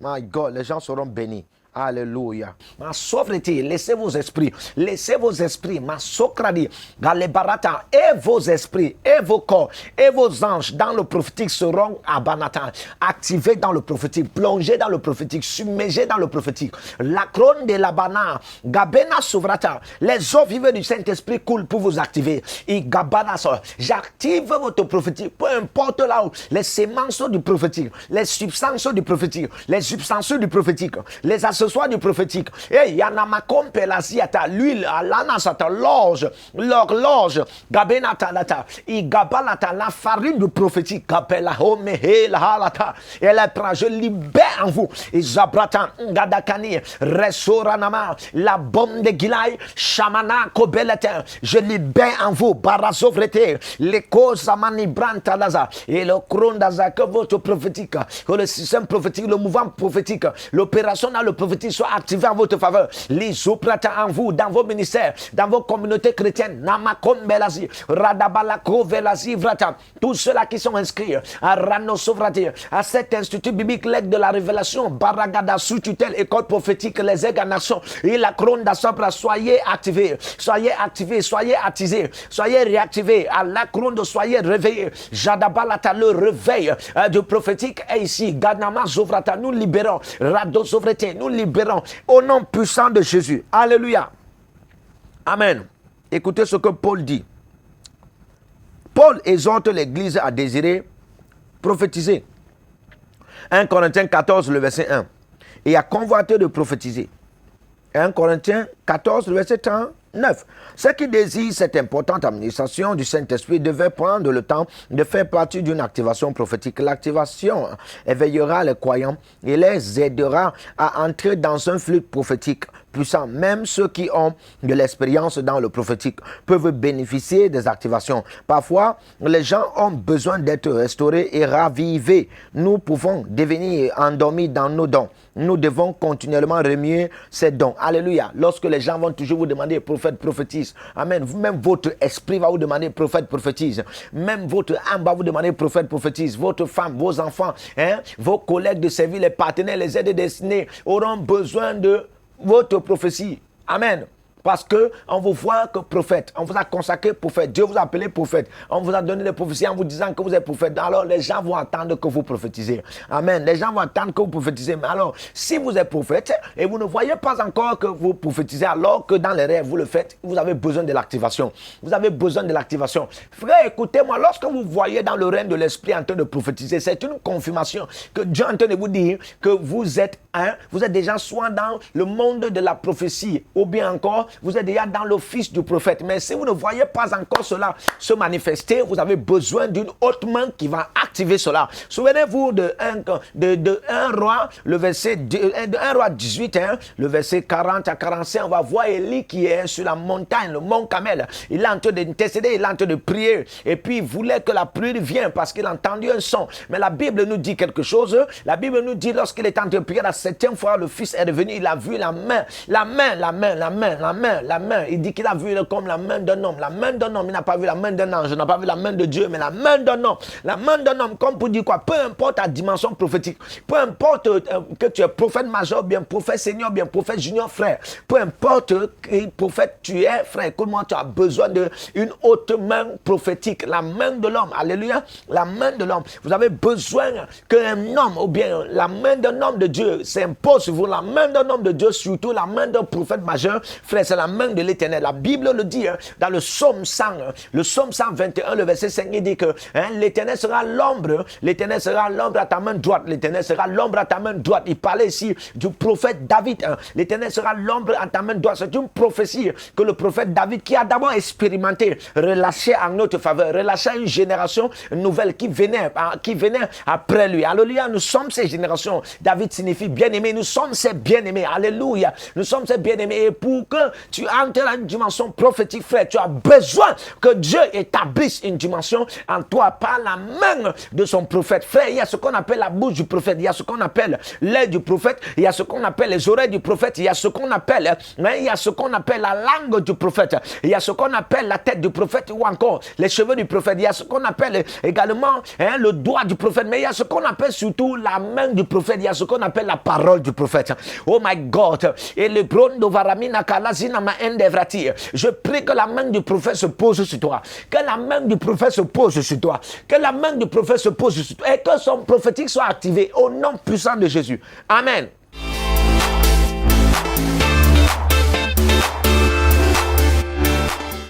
My God, les gens seront bénis. Alléluia. Ma sauveté, laissez vos esprits, ma socradi, galebarata, et vos esprits, et vos corps, et vos anges dans le prophétique seront abanata, activés dans le prophétique, plongés dans le prophétique, submergés dans le prophétique. La couronne de l'abana, gabena sovrata, les eaux vives du Saint-Esprit coulent pour vous activer. Et gabana, j'active votre prophétique, peu importe là où, les sémences du prophétique, les substances du prophétique, les substances du prophétique, les accessoires du prophétique. Et yanamakom pelasiata, l'huile, alanasata, l'horloge, gabenata lata, i gabalata, la farine du prophétique, gabela homehe la halata, et la prend, je libère en vous, et zabrata, gadakani, resoranama, la bombe de Gilai, shamana, kobelata, je libère en vous, barazovrete, les causes amani brantalaza, et le krondaza, que votre prophétique, que le système prophétique, le mouvement prophétique, l'opération dans le prophétique soit activé en votre faveur. Les oprata en vous, dans vos ministères, dans vos communautés chrétiennes. Namakom Belasi, Radabalako Velasi Vrata. Tous ceux-là qui sont inscrits à Rano Sovrati, à cet institut biblique, l'aide de la révélation, Baragada sous tutelle, école prophétique, les égarnations, et la couronne d'Assopra, soyez activés, soyez activés, soyez attisés, soyez réactivés. À la couronne, soyez réveillés. Jadabalata, le réveil du prophétique est ici. Gadnama Zovrata, nous libérons. Rado Sovrati, nous libérons au nom puissant de Jésus. Alléluia. Amen. Écoutez ce que Paul dit. Paul exhorte l'église à désirer prophétiser. 1 Corinthiens 14, le verset 1. Et à convoiter de prophétiser. 1 Corinthiens 14, le verset 39. Ceux qui désirent cette importante administration du Saint-Esprit devaient prendre le temps de faire partie d'une activation prophétique. L'activation éveillera les croyants et les aidera à entrer dans un flux prophétique puissant. Même ceux qui ont de l'expérience dans le prophétique peuvent bénéficier des activations. Parfois, les gens ont besoin d'être restaurés et ravivés. Nous pouvons devenir endormis dans nos dons. Nous devons continuellement remuer ces dons. Alléluia. Lorsque les gens vont toujours vous demander, prophète, prophétise. Amen. Même votre esprit va vous demander, prophète, prophétise. Même votre âme va vous demander, prophète, prophétise. Votre femme, vos enfants, vos collègues de service, les partenaires, les aides destinés auront besoin de votre prophétie. Amen. Parce que on vous voit que prophète, on vous a consacré prophète, Dieu vous a appelé prophète, on vous a donné des prophéties en vous disant que vous êtes prophète. Alors les gens vont attendre que vous prophétisez. Amen. Les gens vont attendre que vous prophétisez. Mais alors, si vous êtes prophète et vous ne voyez pas encore que vous prophétisez, alors que dans les rêves vous le faites, vous avez besoin de l'activation. Vous avez besoin de l'activation. Frère, écoutez-moi, lorsque vous voyez dans le règne de l'esprit en train de prophétiser, c'est une confirmation que Dieu est en train de vous dire que vous êtes déjà soit dans le monde de la prophétie, ou bien encore vous êtes déjà dans l'office du prophète. Mais si vous ne voyez pas encore cela se manifester, vous avez besoin d'une haute main qui va activer cela. Souvenez-vous de 1 roi, le verset de 1 roi 18, le verset 40 à 45, on va voir Élie qui est sur la montagne, le mont Carmel. Il est en train d'intercéder, il est en train de prier. Et puis il voulait que la pluie vienne parce qu'il a entendu un son. Mais la Bible nous dit quelque chose. La Bible nous dit lorsqu'il est en train de prier la 7e fois, le fils est revenu, il a vu la main. Il dit qu'il a vu comme la main d'un homme. La main d'un homme, il n'a pas vu la main d'un ange, il n'a pas vu la main de Dieu, mais la main d'un homme. La main d'un homme, comme pour dire quoi? Peu importe ta dimension prophétique, peu importe que tu es prophète major, bien prophète senior, bien prophète junior, frère. Peu importe quel prophète tu es, frère, comment tu as besoin d'une haute main prophétique. La main de l'homme, alléluia, la main de l'homme. Vous avez besoin qu'un homme, ou bien la main d'un homme de Dieu s'impose sur vous. La main d'un homme de Dieu, surtout la main d'un prophète majeur, frère, c'est la main de l'Éternel. La Bible le dit dans le psaume 100, le psaume 121, le verset 5, il dit que l'Éternel sera l'ombre, l'Éternel sera l'ombre à ta main droite, l'Éternel sera l'ombre à ta main droite. Il parlait ici du prophète David. L'Éternel sera l'ombre à ta main droite. C'est une prophétie que le prophète David, qui a d'abord expérimenté, relâché en notre faveur, relâché à une génération nouvelle qui venait après lui. Alléluia, nous sommes ces générations. David signifie bien-aimé, nous sommes ces bien-aimés. Alléluia, nous sommes ces bien-aimés. Et pour que tu entres dans une dimension prophétique, frère, tu as besoin que Dieu établisse une dimension en toi par la main de son prophète. Frère, il y a ce qu'on appelle la bouche du prophète, il y a ce qu'on appelle l'œil du prophète, il y a ce qu'on appelle les oreilles du prophète, il y a ce qu'on appelle, il y a ce qu'on appelle la langue du prophète, il y a ce qu'on appelle la tête du prophète ou encore les cheveux du prophète, il y a ce qu'on appelle également le doigt du prophète, mais il y a ce qu'on appelle surtout la main du prophète, il y a ce qu'on appelle la parole du prophète. Oh my God, et le bron de Varamina Kalazina ma endevrati. Je prie que la main du prophète se pose sur toi, que la main du prophète se pose sur toi, que la main du prophète se pose sur toi et que son prophétique soit activé au nom puissant de Jésus. Amen.